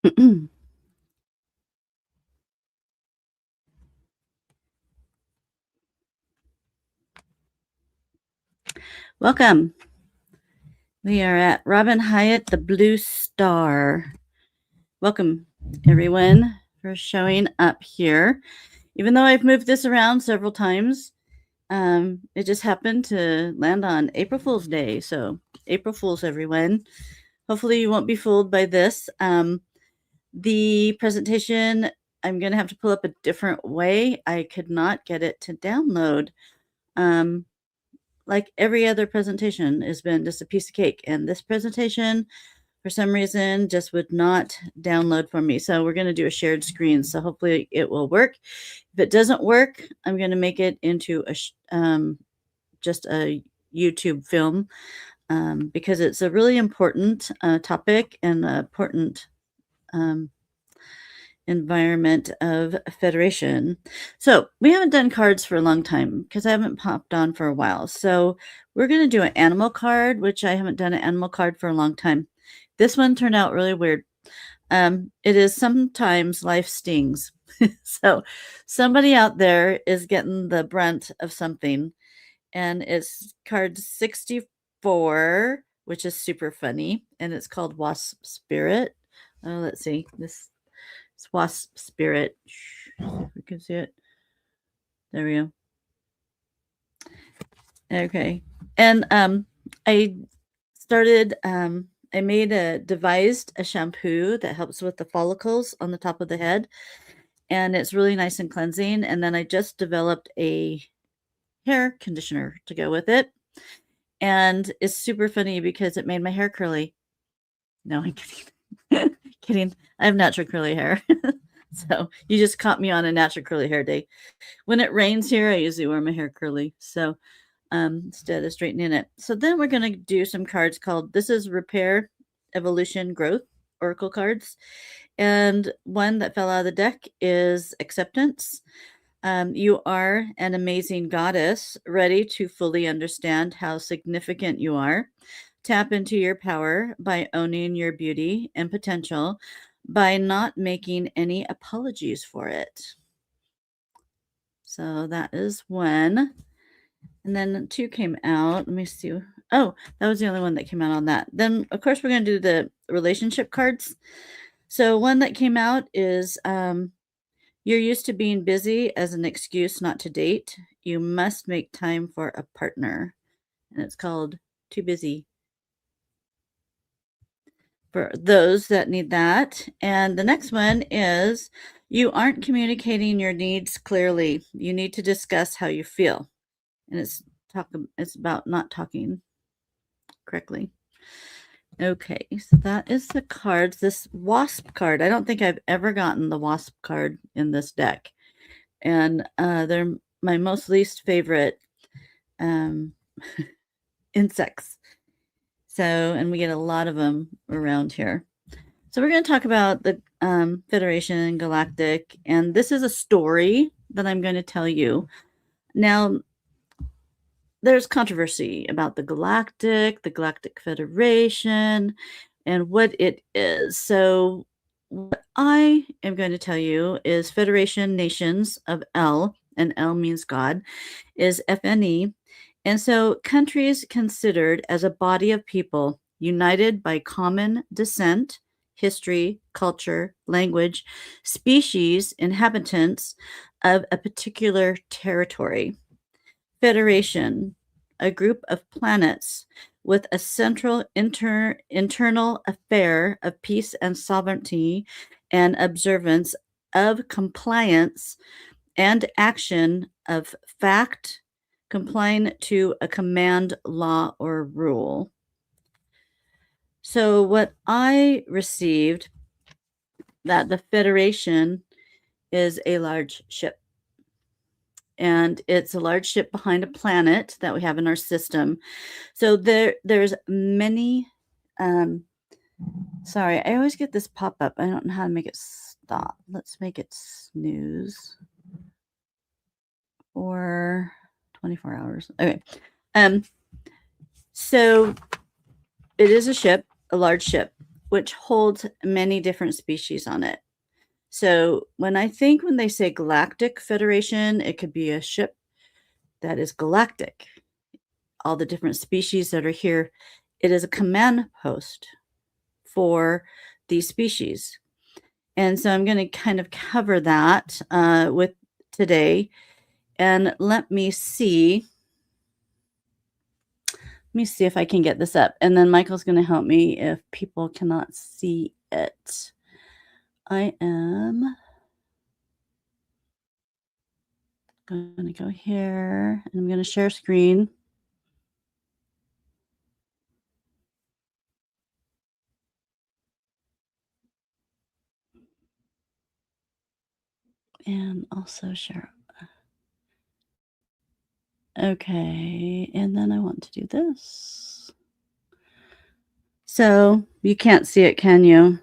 Welcome. We are at Robin Hyatt, the Blue Star. Welcome, everyone, for showing up here. Even though I've moved this around several times, it just happened to land on April Fool's Day. So, April Fool's, everyone. Hopefully, you won't be fooled by this. The presentation, I'm going to have to pull up a different way. I could not get it to download. Like every other presentation has been just a piece of cake. And this presentation, for some reason, just would not download for me. So we're going to do a shared screen. So hopefully it will work. If it doesn't work, I'm going to make it into a just a YouTube film because it's a really important topic and an important environment of Federation. So we haven't done cards for a long time because I haven't popped on for a while. So we're going to do an animal card, which I haven't done an animal card for a long time. This one turned out really weird. It is sometimes life stings. So somebody out there is getting the brunt of something. And it's card 64, which is super funny. And it's called Wasp Spirit. Oh, let's see. This Wasp Spirit. If we can see it. There we go. Okay. And I started, I devised a shampoo that helps with the follicles on the top of the head. And it's really nice and cleansing. And then I just developed a hair conditioner to go with it. And it's super funny because it made my hair curly. No, I'm kidding. Kidding. I have natural curly hair. So you just caught me on a natural curly hair day. When it rains here, I usually wear my hair curly. So instead of straightening it. So then we're going to do some cards called, this is Repair, Evolution, Growth, Oracle cards. And one that fell out of the deck is Acceptance. You are an amazing goddess, ready to fully understand how significant you are. Tap into your power by owning your beauty and potential by not making any apologies for it. So that is one. And then two came out. Let me see. Oh, that was the only one that came out on that. Then, of course, we're going to do the relationship cards. So one that came out is you're used to being busy as an excuse not to date. You must make time for a partner. And it's called Too Busy for those that need that. And the next one is you aren't communicating your needs clearly. You need to discuss how you feel. And it's about not talking correctly. Okay, so that is the cards. This Wasp card, I don't think I've ever gotten the Wasp card in this deck. And they're my most least favorite insects. So, and we get a lot of them around here. So we're going to talk about the Federation Galactic, and this is a story that I'm going to tell you. Now, there's controversy about the Galactic Federation, and what it is. So what I am going to tell you is Federation Nations of L, and L means God, is FNE. And so countries considered as a body of people united by common descent, history, culture, language, species, inhabitants of a particular territory. Federation, a group of planets with a central internal affair of peace and sovereignty and observance of compliance and action of fact, complying to a command, law, or rule. So what I received, that the Federation is a large ship. And it's a large ship behind a planet that we have in our system. So there's many, sorry, I always get this pop-up. I don't know how to make it stop. Let's make it snooze for 24 hours. Okay. So it is a ship, a large ship, which holds many different species on it. So when they say Galactic Federation, it could be a ship that is galactic. All the different species that are here, it is a command post for these species. And so I'm going to kind of cover that with today. And let me see if I can get this up. And then Michael's going to help me if people cannot see it. I am going to go here and I'm going to share screen. And also share. Okay. And then I want to do this. So you can't see it, can you?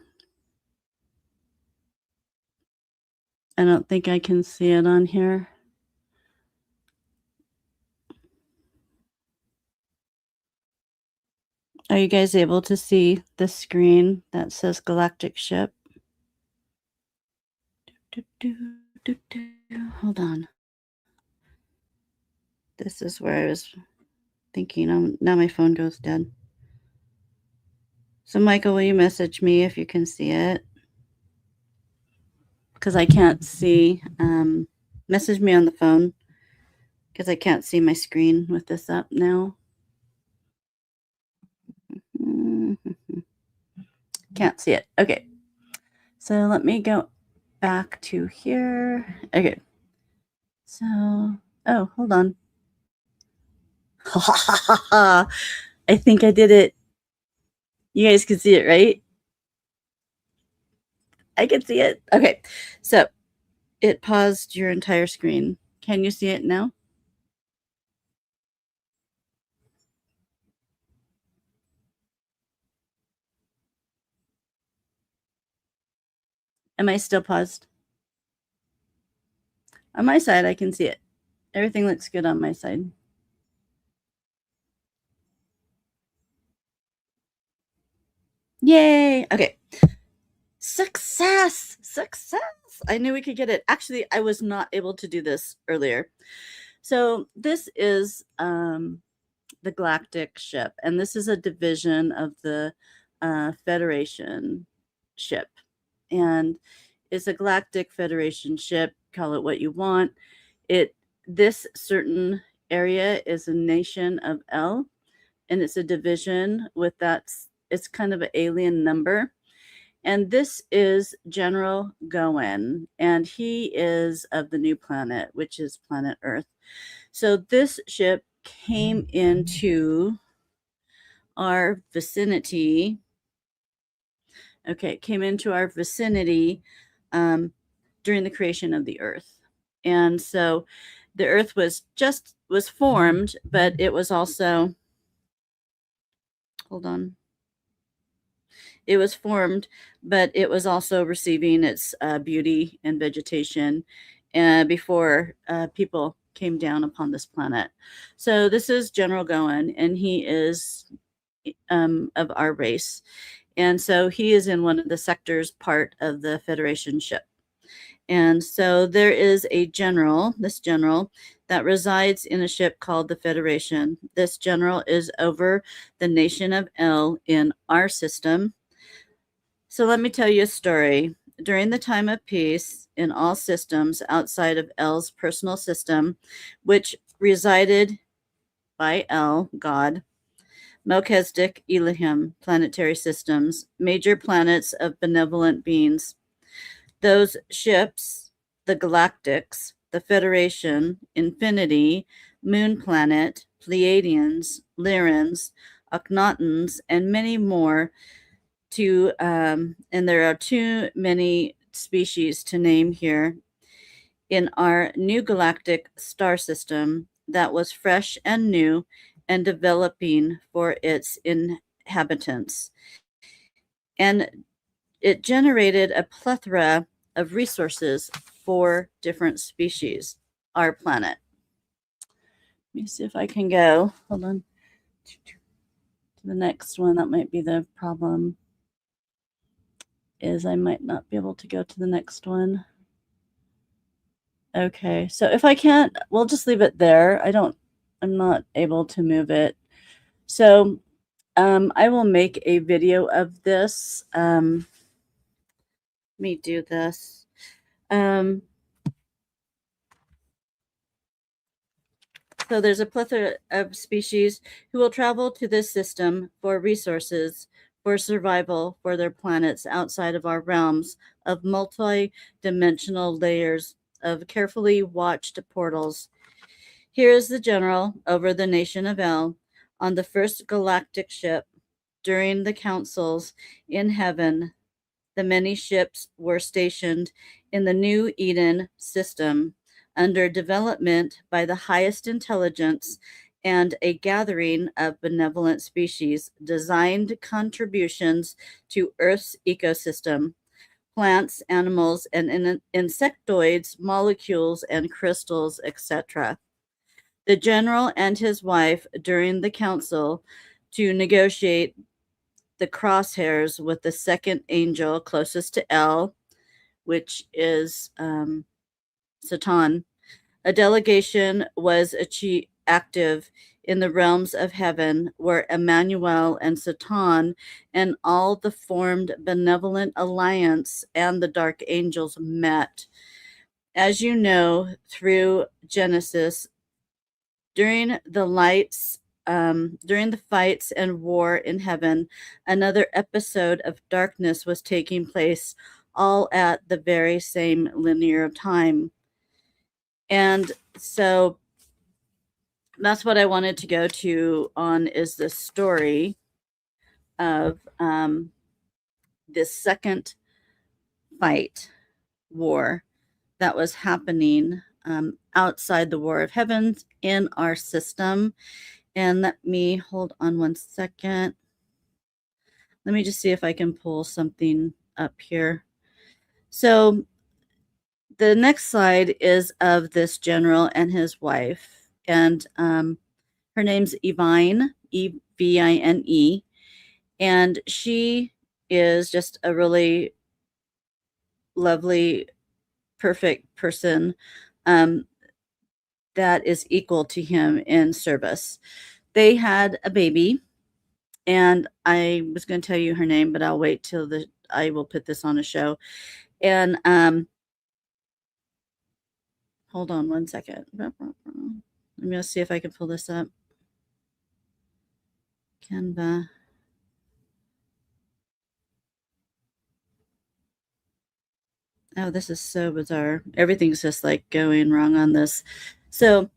I don't think I can see it on here. Are you guys able to see the screen that says Galactic Ship? Hold on. This is where I was thinking. Now my phone goes dead. So, Michael, will you message me if you can see it? Because I can't see. Message me on the phone because I can't see my screen with this up now. Can't see it. Okay. So let me go back to here. Okay. So, oh, hold on. I think I did it. You guys can see it, right? I can see it. Okay. So it paused your entire screen. Can you see it now? Am I still paused? On my side, I can see it. Everything looks good on my side. Yay. Okay. Success. Success. I knew we could get it. Actually, I was not able to do this earlier. So this is the Galactic ship, and this is a division of the Federation ship. And it's a Galactic Federation ship. Call it what you want. This certain area is a nation of L, and it's a division with it's kind of an alien number. And this is General Goen, and he is of the new planet, which is planet Earth. So this ship came into our vicinity. Okay, came into our vicinity during the creation of the Earth. And so the Earth was formed, but it was also, hold on. It was formed, but it was also receiving its beauty and vegetation before people came down upon this planet. So this is General Goen, and he is of our race. And so he is in one of the sectors part of the Federation ship. And so there is this general, that resides in a ship called the Federation. This general is over the nation of L in our system. So let me tell you a story. During the time of peace, in all systems outside of L's personal system, which resided by L, God, Melchizedek, Elohim, planetary systems, major planets of benevolent beings. Those ships, the Galactics, the Federation, Infinity, Moon Planet, Pleiadians, Lyrans, Akhenaten's, and many more and there are too many species to name here in our new galactic star system that was fresh and new and developing for its inhabitants. And it generated a plethora of resources for different species, our planet. Let me see if I can go. Hold on. To the next one. That might be the problem. is I might not be able to go to the next one. Okay, so if I can't, we'll just leave it there. I'm not able to move it. So I will make a video of this. Let me do this. So there's a plethora of species who will travel to this system for resources, for survival, for their planets outside of our realms of multi-dimensional layers of carefully watched portals. Here is the general over the nation of El on the first galactic ship. During the councils in heaven, the many ships were stationed in the New Eden system under development by the highest intelligence and a gathering of benevolent species designed contributions to Earth's ecosystem, plants, animals, and insectoids, molecules, and crystals, etc. The general and his wife during the council to negotiate the crosshairs with the second angel closest to El, which is Satan. A delegation was active in the realms of heaven, where Emmanuel and Satan and all the formed benevolent alliance and the dark angels met. As you know, through Genesis, during during the fights and war in heaven, another episode of darkness was taking place, all at the very same linear time. And so that's what I wanted to go to on is the story of this second fight war that was happening outside the war of heavens in our system. And let me hold on one second. Let me just see if I can pull something up here. So the next slide is of this general and his wife. And her name's Evine, Evine. And she is just a really lovely, perfect person that is equal to him in service. They had a baby, and I was going to tell you her name, but I'll wait till I will put this on a show. And hold on one second. I'm going to see if I can pull this up. Canva. Oh, this is so bizarre. Everything's just like going wrong on this. So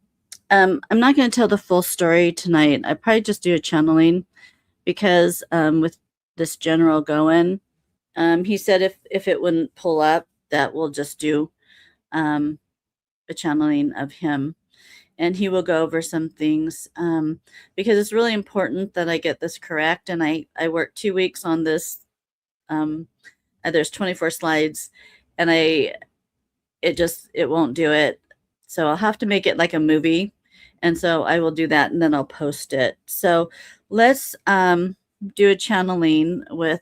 I'm not going to tell the full story tonight. I probably just do a channeling because with this General Goen, he said if it wouldn't pull up, that we'll just do a channeling of him. And he will go over some things because it's really important that I get this correct. And I worked 2 weeks on this. There's 24 slides, and it won't do it. So I'll have to make it like a movie. And so I will do that, and then I'll post it. So let's do a channeling with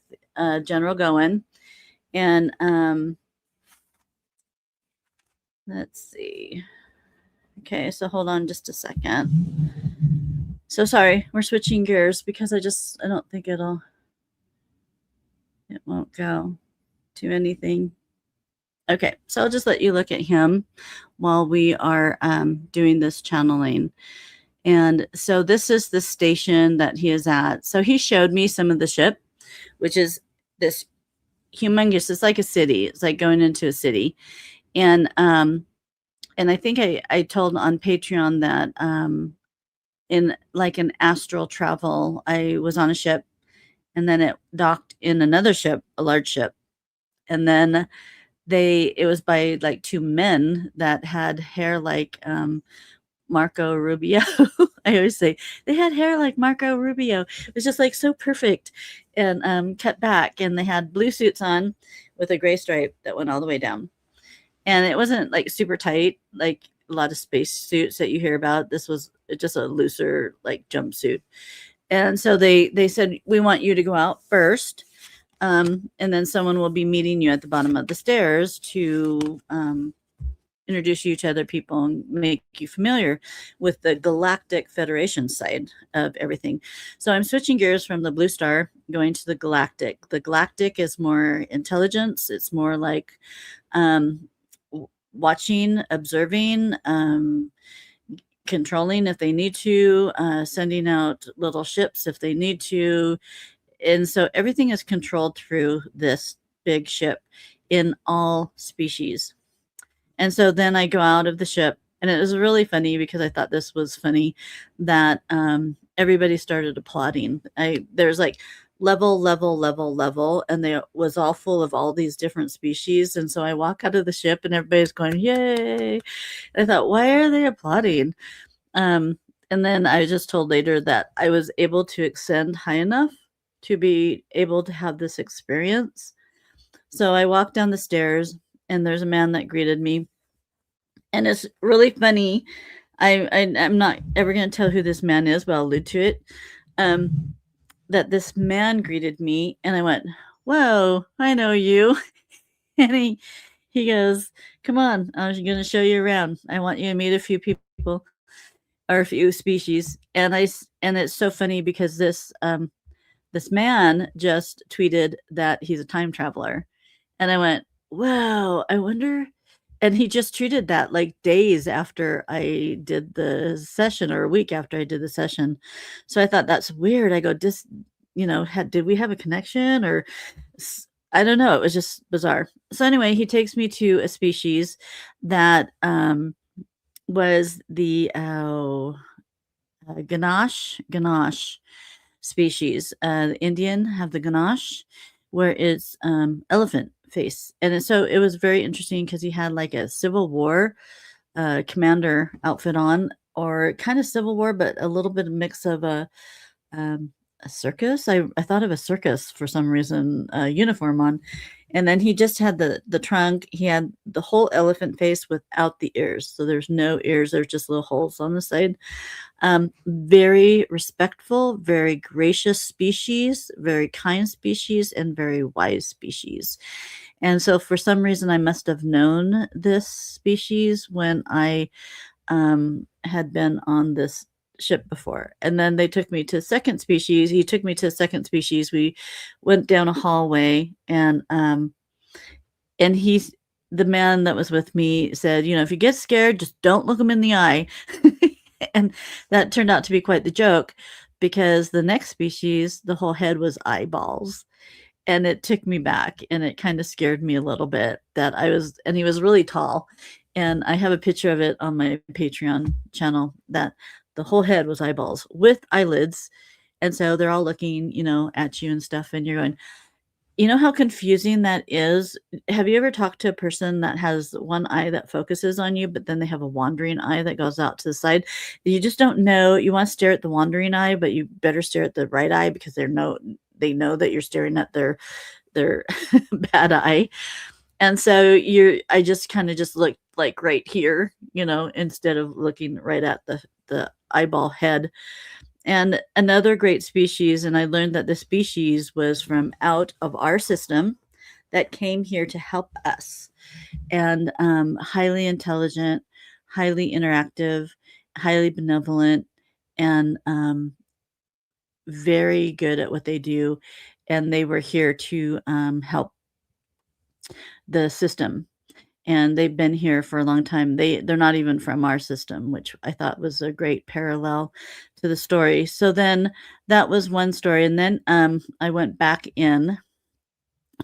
General Goen. And let's see. Okay, so hold on just a second. So sorry, we're switching gears because I don't think it won't go to anything. Okay, so I'll just let you look at him while we are doing this channeling. And so this is the station that he is at. So he showed me some of the ship, which is this humongous, it's like a city. It's like going into a city. And I think I told on Patreon that in like an astral travel, I was on a ship, and then it docked in another ship, a large ship. And then it was by like two men that had hair like Marco Rubio. I always say they had hair like Marco Rubio. It was just like so perfect and cut back, and they had blue suits on with a gray stripe that went all the way down. And it wasn't like super tight, like a lot of space suits that you hear about. This was just a looser like jumpsuit. And so they said, we want you to go out first. And then someone will be meeting you at the bottom of the stairs to introduce you to other people and make you familiar with the Galactic Federation side of everything. So I'm switching gears from the Blue Star, going to the Galactic. The Galactic is more intelligence. It's more like um, watching, observing, controlling if they need to, sending out little ships if they need to. And so everything is controlled through this big ship in all species. And so then I go out of the ship, and it was really funny because I thought this was funny that everybody started applauding. There's like level, level, level, level, and they was all full of all these different species. And so I walk out of the ship, and everybody's going, "Yay!" And I thought, why are they applauding? And then I was just told later that I was able to ascend high enough to be able to have this experience. So I walked down the stairs, and there's a man that greeted me. And it's really funny. I'm not ever going to tell who this man is, but I'll allude to it. That this man greeted me, and I went, "Whoa, I know you." And he goes, "Come on, I'm going to show you around. I want you to meet a few people or a few species." And it's so funny because this man just tweeted that he's a time traveler, and I went, "Wow, I wonder." And he just treated that like days after I did the session, or a week after I did the session. So I thought that's weird. I go, did we have a connection, or I don't know. It was just bizarre. So anyway, he takes me to a species that was the Ganache species. The Indian have the Ganache, where it's elephant face. And so it was very interesting because he had like a Civil War commander outfit on, or kind of Civil War, but a little bit of mix of a circus. I thought of a circus for some reason, uniform on. And then he just had the trunk. He had the whole elephant face without the ears. So there's no ears. There's just little holes on the side. Very respectful, very gracious species, very kind species, and very wise species. And so for some reason, I must have known this species when I had been on this ship before. And then they took me to a second species. He took me to a second species. We went down a hallway, and he's the man that was with me said, if you get scared, just don't look him in the eye. And that turned out to be quite the joke, because the next species, the whole head was eyeballs. And it took me back, and it kind of scared me a little bit and he was really tall. And I have a picture of it on my Patreon channel, that the whole head was eyeballs with eyelids. And so they're all looking, at you and stuff. And you're going, how confusing that is? Have you ever talked to a person that has one eye that focuses on you, but then they have a wandering eye that goes out to the side? You just don't know. You want to stare at the wandering eye, but you better stare at the right eye, because they know that you're staring at their bad eye. And so I just kind of just looked like right here, instead of looking right at the eyeball head. And another great species, and I learned that the species was from out of our system that came here to help us. And highly intelligent, highly interactive, highly benevolent, and very good at what they do. And they were here to help the system. And they've been here for a long time. They're not even from our system, which I thought was a great parallel to the story. So then that was one story. And then I went back in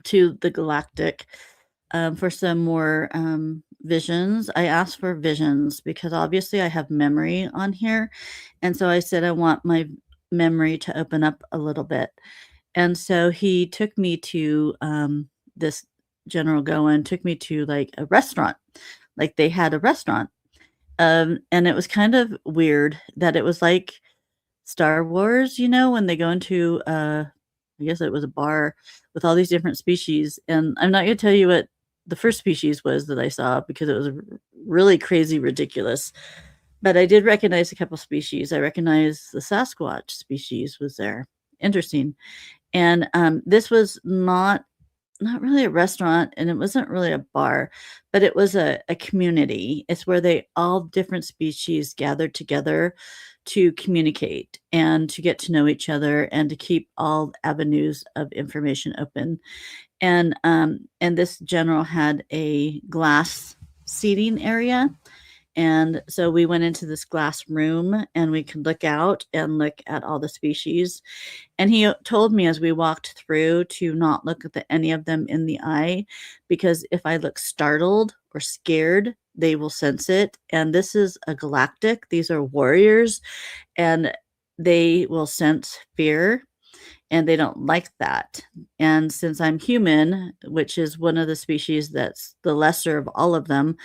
to the Galactic for some more visions. I asked for visions because obviously I have memory on here. And so I said, I want my memory to open up a little bit. And so he took me to this General Goen took me to like a restaurant, like they had a restaurant. And it was kind of weird that it was like Star Wars, when they go into, I guess it was a bar with all these different species. And I'm not going to tell you what the first species was that I saw, because it was really crazy, ridiculous. But I did recognize a couple species. I recognized the Sasquatch species was there. Interesting. And this was not really a restaurant, and it wasn't really a bar, but it was a community. It's where all different species gathered together to communicate and to get to know each other and to keep all avenues of information open. And this general had a glass seating area. And so we went into this glass room and we could look out and look at all the species. And he told me as we walked through to not look at any of them in the eye, because if I look startled or scared, they will sense it. And this is a galactic. These are warriors, and they will sense fear, and they don't like that. And since I'm human, which is one of the species that's the lesser of all of them,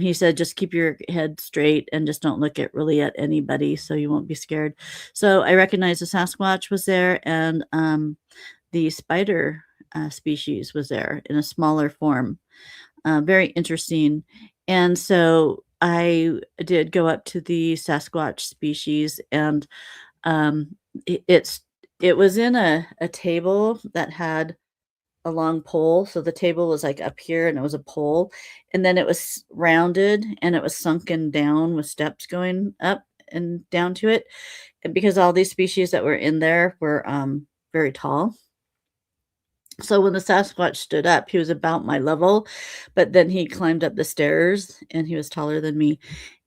he said, just keep your head straight and just don't look really at anybody so you won't be scared. So I recognized the Sasquatch was there, and the spider species was there in a smaller form. Very interesting. And so I did go up to the Sasquatch species, and um, it was in a table that had a long pole. So the table was like up here and it was a pole. And then it was rounded and it was sunken down with steps going up and down to it. And because all these species that were in there were very tall. So when the Sasquatch stood up, he was about my level, but then he climbed up the stairs and he was taller than me.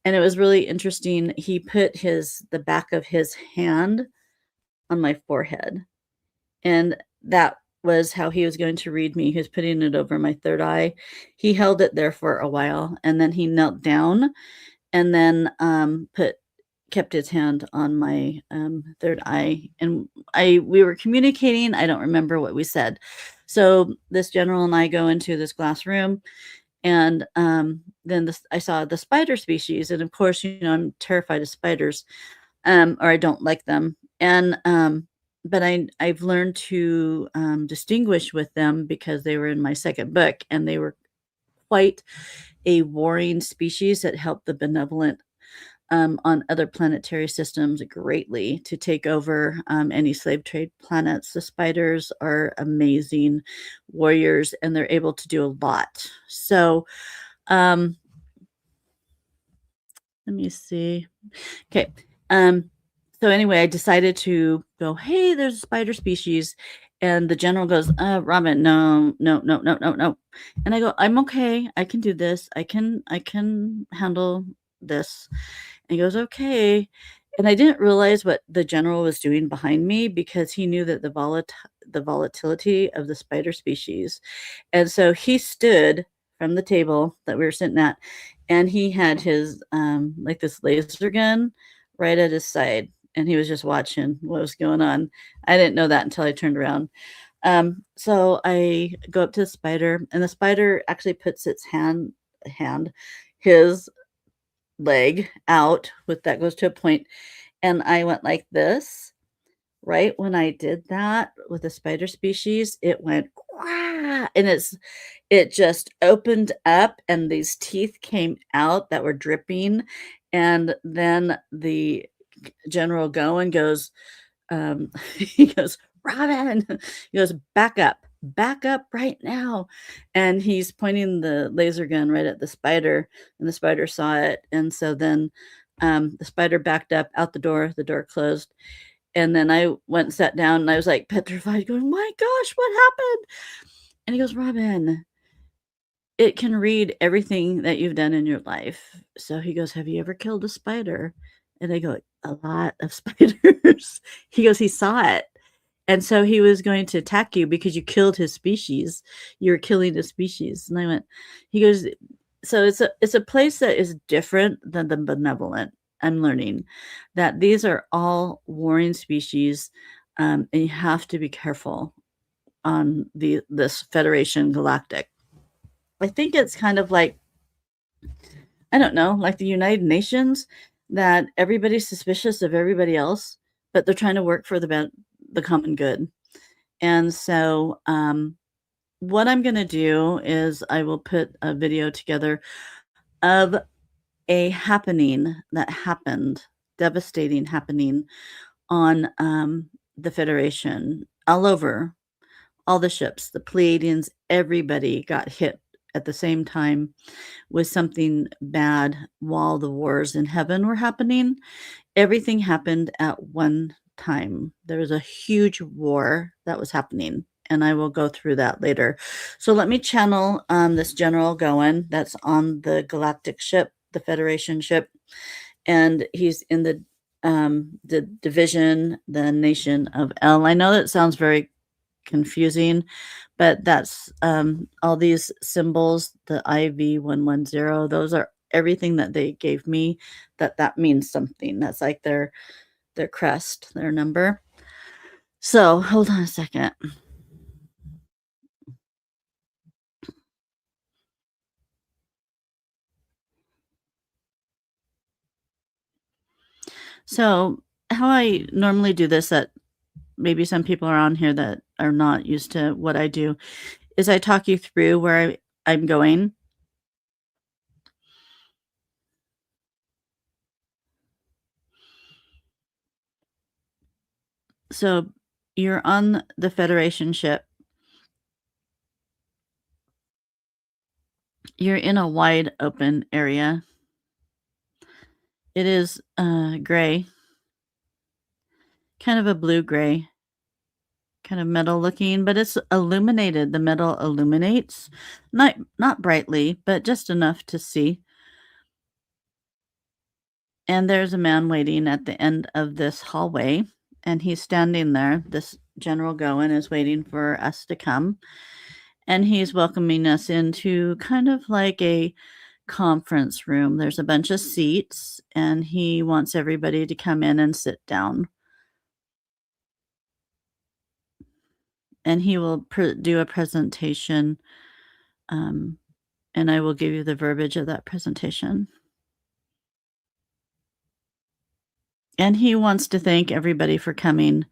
And it was really interesting. He put the back of his hand on my forehead. And that was how he was going to read me. He was putting it over my third eye. He held it there for a while, and then he knelt down and then kept his hand on my third eye. And we were communicating. I don't remember what we said. So this general and I go into this glass room, and then I saw the spider species. And of course, I'm terrified of spiders, or I don't like them. And but I've learned to distinguish with them because they were in my second book, and they were quite a warring species that helped the benevolent on other planetary systems greatly to take over any slave trade planets. The spiders are amazing warriors, and they're able to do a lot. So let me see. Okay. So anyway, I decided to go, hey, there's a spider species. And the general goes, Robin, no, no, no, no, no, no. And I go, I'm okay. I can do this. I can handle this. And he goes, okay. And I didn't realize what the general was doing behind me, because he knew that the volatility of the spider species. And so he stood from the table that we were sitting at, and he had his like this laser gun right at his side, and he was just watching what was going on. I didn't know that until I turned around. So I go up to the spider, and the spider actually puts its his leg out with that goes to a point, and I went like this. Right when I did that with the spider species, it went "Quah," and it just opened up, and these teeth came out that were dripping, and then the General Goen goes, he goes, "Robin," he goes, back up right now." And he's pointing the laser gun right at the spider, and the spider saw it. And so then the spider backed up out the door closed. And then I went and sat down, and I was like petrified, going, my gosh, what happened? And he goes, Robin, it can read everything that you've done in your life. So he goes, have you ever killed a spider? And I go, a lot of spiders. He goes, he saw it. And so he was going to attack you because you killed his species. You were killing his species. And I went, he goes, so it's a place that is different than the benevolent. I'm learning that these are all warring species, and you have to be careful on this Federation Galactic. I think it's kind of like, I don't know, like the United Nations, that everybody's suspicious of everybody else, but they're trying to work for the common good. And so, what I'm going to do is I will put a video together of a happening that happened, devastating happening on the Federation. all over, all the ships, the Pleiadians, everybody got hit at the same time with something bad while the wars in heaven were happening. Everything happened at one time. There was a huge war that was happening, and I will go through that later. So let me channel this General Goen that's on the galactic ship, the Federation ship, and he's in the division, the nation of L. I know that sounds very confusing, but that's all these symbols, the IV110, those are everything that they gave me that means something. That's like their crest, their number. So hold on a second. So how I normally do this, that maybe some people are on here that are not used to what I do, is I talk you through where I'm going. So you're on the Federation ship. You're in a wide open area. It is gray, kind of a blue-gray, kind of metal looking, but it's illuminated. The metal illuminates, not brightly, but just enough to see. And there's a man waiting at the end of this hallway, and he's standing there. This General Goen is waiting for us to come, and he's welcoming us into kind of like a conference room. There's a bunch of seats, and he wants everybody to come in and sit down. And he will do a presentation, and I will give you the verbiage of that presentation. And he wants to thank everybody for coming.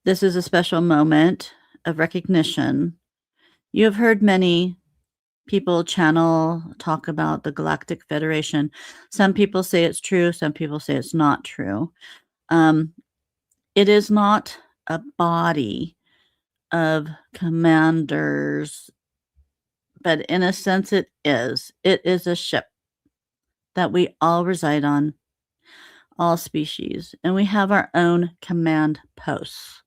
This is a special moment of recognition. You have heard many people talk about the Galactic Federation. Some people say it's true, some people say it's not true. It is not a body of commanders, but in a sense it is. It is a ship that we all reside on, all species, and we have our own command posts.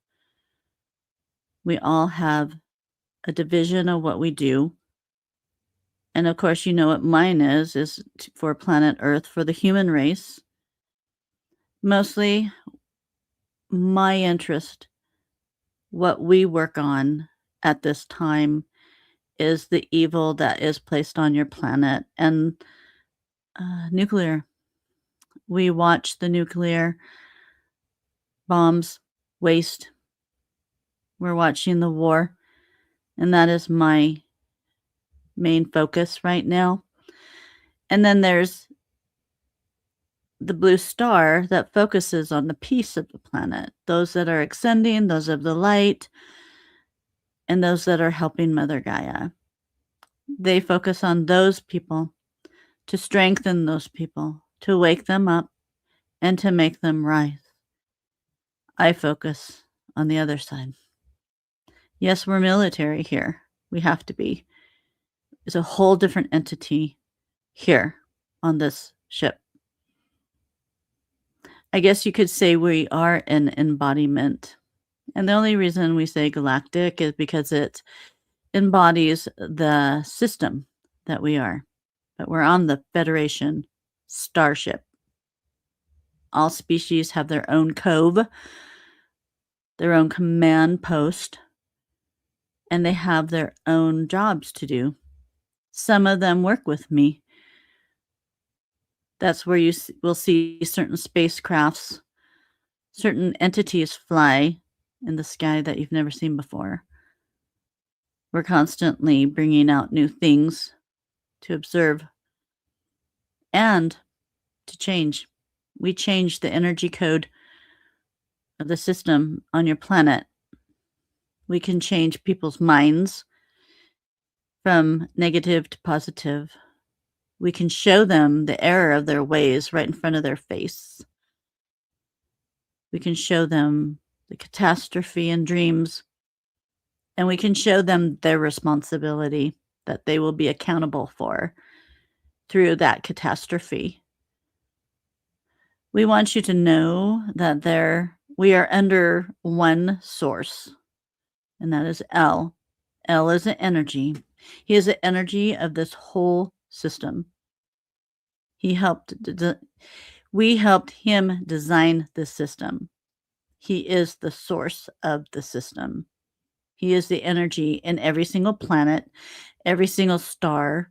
We all have a division of what we do. And of course, you know what mine is for planet Earth, for the human race. Mostly my interest, what we work on at this time, is the evil that is placed on your planet, and nuclear. We watch the nuclear bombs waste. We're watching the war, and that is my main focus right now. And then there's the blue star that focuses on the peace of the planet, those that are ascending, those of the light, and those that are helping Mother Gaia. They focus on those people to strengthen those people, to wake them up, and to make them rise. I focus on the other side. Yes, we're military here. We have to be. It's a whole different entity here on this ship. I guess you could say we are an embodiment. And the only reason we say galactic is because it embodies the system that we are. But we're on the Federation starship. All species have their own cove, their own command post, and they have their own jobs to do. Some of them work with me. That's where you will see certain spacecrafts, certain entities fly in the sky that you've never seen before. We're constantly bringing out new things to observe and to change. We change the energy code of the system on your planet. We can change people's minds from negative to positive. We can show them the error of their ways right in front of their face. We can show them the catastrophe in dreams, and we can show them their responsibility that they will be accountable for through that catastrophe. We want you to know that we are under one source, and that is L. L is an energy. He is the energy of this whole system. We helped him design the system. He is the source of the system. He is the energy in every single planet, every single star,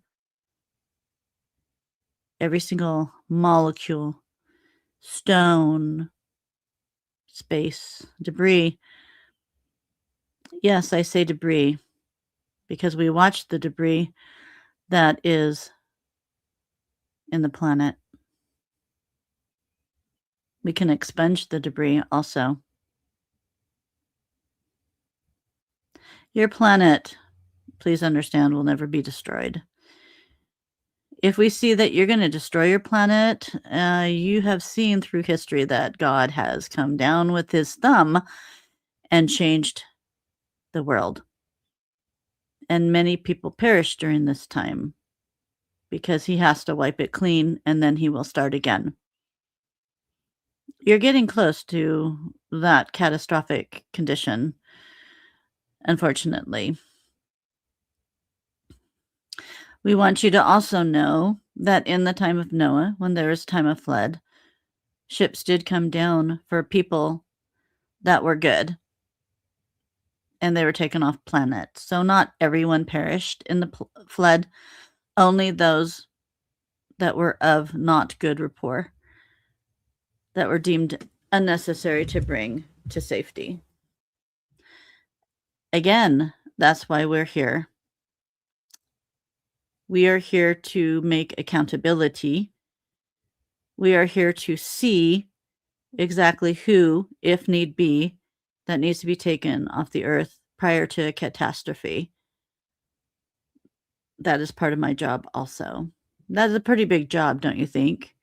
every single molecule, stone, space, debris. Yes, I say debris because we watch the debris that is in the planet. We can expunge the debris also. Your planet, please understand, will never be destroyed. If we see that you're going to destroy your planet, you have seen through history that God has come down with his thumb and changed the world. And many people perish during this time because he has to wipe it clean and then he will start again. You're getting close to that catastrophic condition, unfortunately. We want you to also know that in the time of Noah, when there was time of flood, ships did come down for people that were good, and they were taken off planet. So not everyone perished in the flood, only those that were of not good rapport, that were deemed unnecessary to bring to safety. Again, that's why we're here. We are here to make accountability. We are here to see exactly who, if need be, that needs to be taken off the earth prior to a catastrophe. That is part of my job also. That is a pretty big job, don't you think?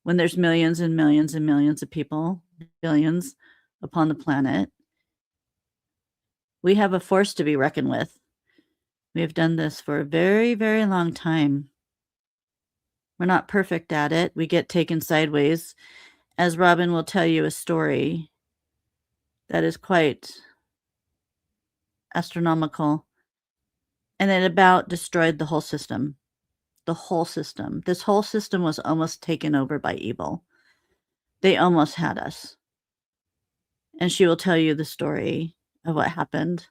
When there's millions and millions and millions of people, billions upon the planet, we have a force to be reckoned with. We have done this for a very, very long time. We're not perfect at it. We get taken sideways. As Robin will tell you a story that is quite astronomical, and it about destroyed the whole system. The whole system. This whole system was almost taken over by evil. They almost had us. And she will tell you the story of what happened.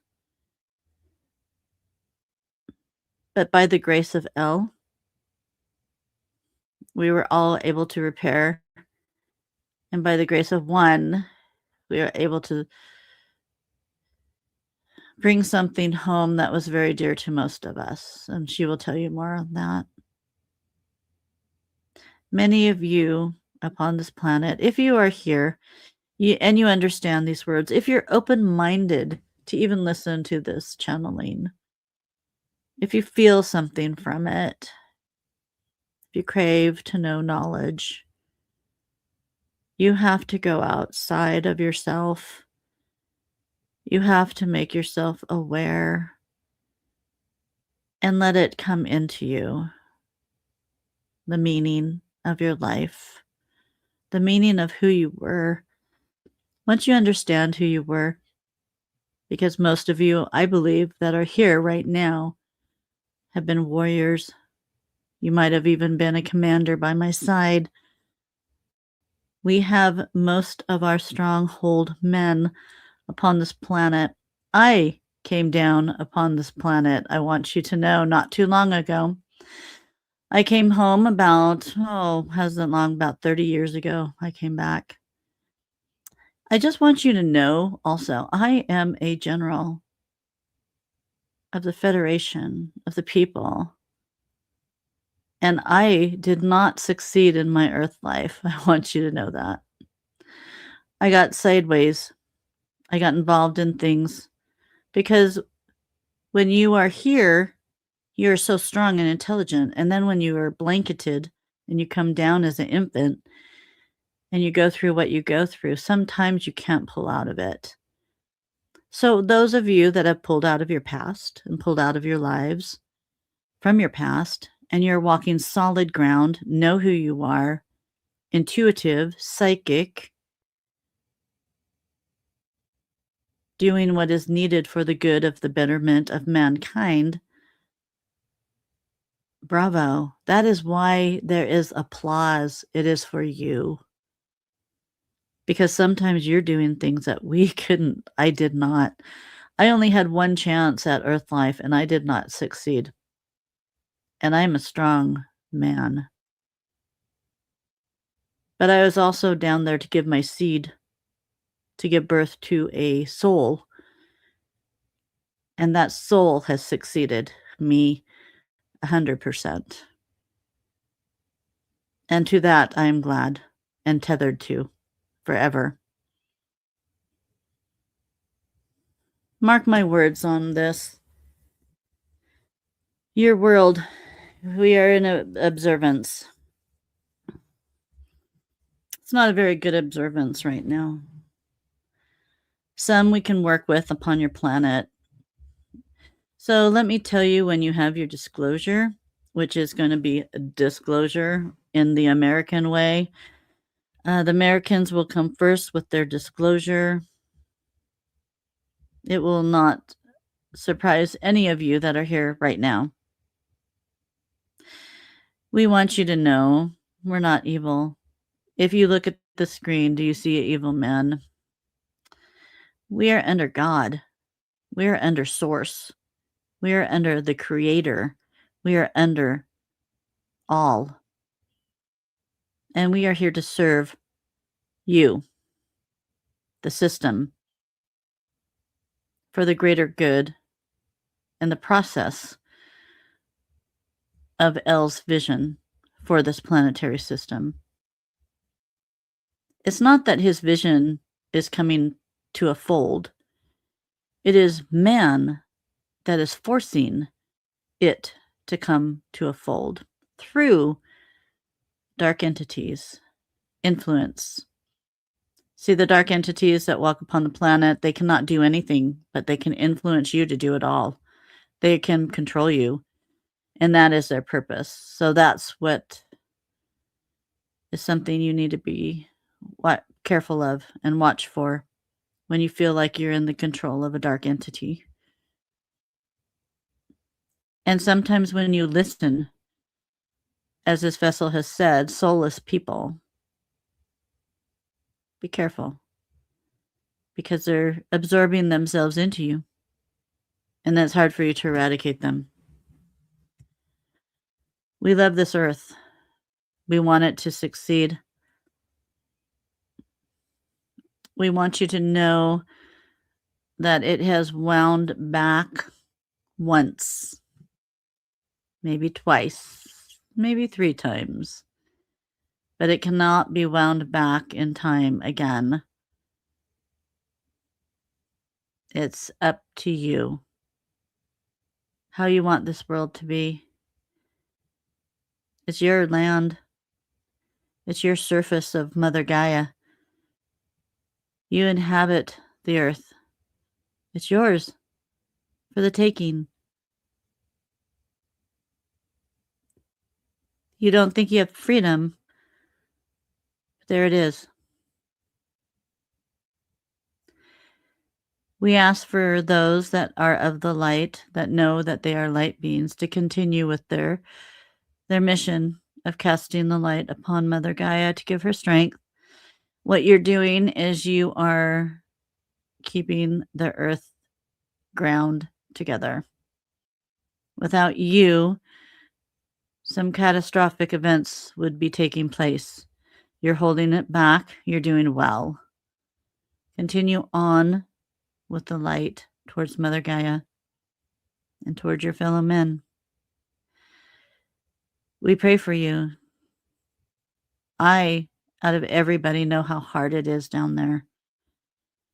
But by the grace of El, we were all able to repair. And by the grace of one, we were able to bring something home that was very dear to most of us. And she will tell you more on that. Many of you upon this planet, if you are here and you understand these words, if you're open-minded to even listen to this channeling, if you feel something from it, if you crave to know knowledge, you have to go outside of yourself. You have to make yourself aware and let it come into you. The meaning of your life, the meaning of who you were. Once you understand who you were, because most of you, I believe, that are here right now have been warriors. You might have even been a commander by my side. We have most of our stronghold men upon this planet. I came down upon this planet, I want you to know, not too long ago. I came home about 30 years ago. I came back. I just want you to know also, I am a general of the Federation of the people. And I did not succeed in my earth life. I want you to know that. I got sideways. I got involved in things because when you are here, you're so strong and intelligent. And then when you are blanketed and you come down as an infant and you go through what you go through, sometimes you can't pull out of it. So, those of you that have pulled out of your past and pulled out of your lives from your past, and you're walking solid ground, know who you are, intuitive, psychic, doing what is needed for the good of the betterment of mankind. Bravo. That is why there is applause. It is for you. Because sometimes you're doing things that we couldn't. I did not. I only had one chance at Earth life, and I did not succeed. And I'm a strong man. But I was also down there to give my seed, to give birth to a soul. And that soul has succeeded me 100%. And to that I am glad and tethered to forever. Mark my words on this. Your world, we are in an observance. It's not a very good observance right now. Some we can work with upon your planet. So let me tell you when you have your disclosure, which is going to be a disclosure in the American way. The Americans will come first with their disclosure. It will not surprise any of you that are here right now. We want you to know we're not evil. If you look at the screen, do you see an evil man? We are under God. We are under Source. We are under the Creator. We are under all. And we are here to serve you, the system, for the greater good and the process of L's vision for this planetary system. It's not that his vision is coming to a fold. It is man that is forcing it to come to a fold through dark entities, influence. See, the dark entities that walk upon the planet, they cannot do anything, but they can influence you to do it all. They can control you, and that is their purpose. So that's what is something you need to be careful of and watch for when you feel like you're in the control of a dark entity. And sometimes when you listen, as this vessel has said, soulless people, be careful, because they're absorbing themselves into you, and that's hard for you to eradicate them. We love this earth. We want it to succeed. We want you to know that it has wound back once, maybe twice, maybe 3 times, but it cannot be wound back in time again. It's up to you how you want this world to be. It's your land. It's your surface of Mother Gaia. You inhabit the earth. It's yours for the taking. You don't think you have freedom, but there it is. We ask for those that are of the light, that know that they are light beings, to continue with their mission of casting the light upon Mother Gaia to give her strength. What you're doing is you are keeping the earth ground together. Without you, some catastrophic events would be taking place. You're holding it back. You're doing well. Continue on with the light towards Mother Gaia and towards your fellow men. We pray for you. I, out of everybody, know how hard it is down there,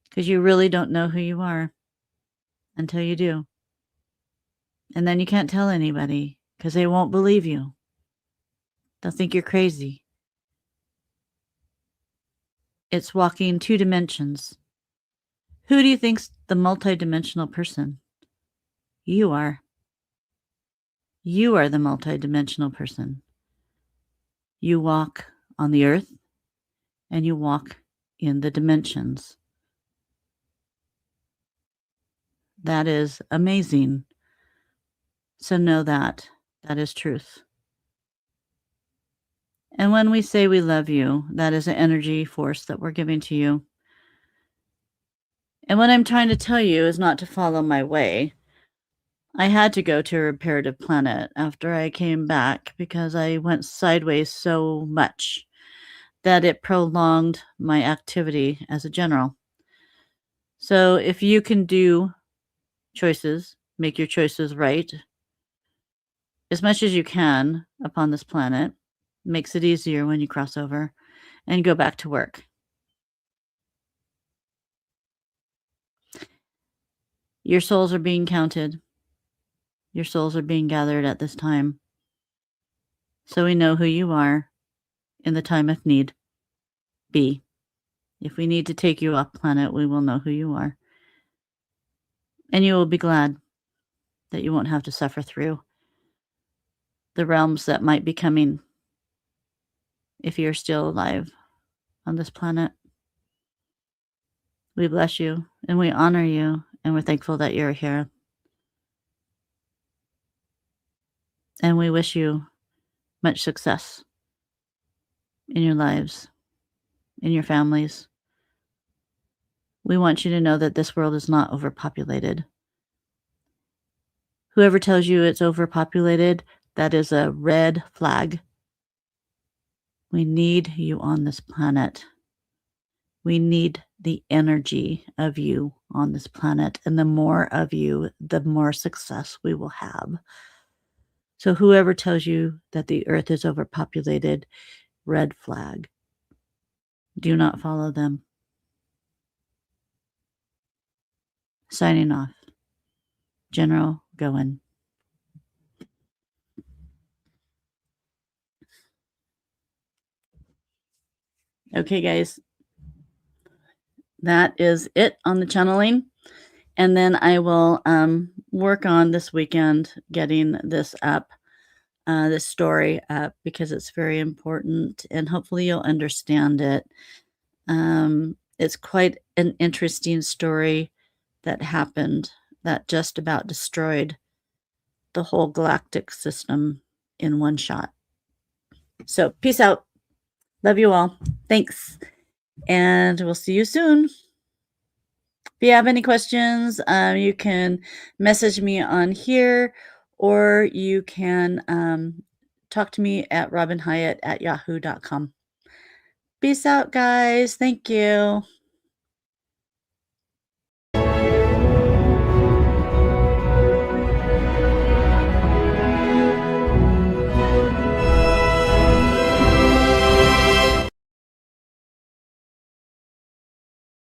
because you really don't know who you are until you do. And then you can't tell anybody because they won't believe you. They'll think you're crazy. It's walking 2 dimensions. Who do you think's the multidimensional person? You are. You are the multidimensional person. You walk on the earth and you walk in the dimensions. That is amazing. So know that that is truth. And when we say we love you, that is an energy force that we're giving to you. And what I'm trying to tell you is not to follow my way. I had to go to a reparative planet after I came back because I went sideways so much that it prolonged my activity as a general. So if you can do choices, make your choices right as much as you can upon this planet, makes it easier when you cross over and go back to work. Your souls are being counted. Your souls are being gathered at this time. So we know who you are in the time of need. Be. If we need to take you off planet, we will know who you are. And you will be glad that you won't have to suffer through the realms that might be coming if you're still alive on this planet. We bless you and we honor you and we're thankful that you're here. And we wish you much success in your lives, in your families. We want you to know that this world is not overpopulated. Whoever tells you it's overpopulated, that is a red flag. We need you on this planet. We need the energy of you on this planet. And the more of you, the more success we will have. So whoever tells you that the earth is overpopulated, red flag. Do not follow them. Signing off. General Goen. Okay, guys. That is it on the channeling. And then I will work on this weekend getting this up, this story up, because it's very important and hopefully you'll understand it. It's quite an interesting story that happened that just about destroyed the whole galactic system in one shot. So peace out. Love you all. Thanks. And we'll see you soon. If you have any questions, you can message me on here or you can talk to me at robinhyatt@yahoo.com. Peace out, guys. Thank you.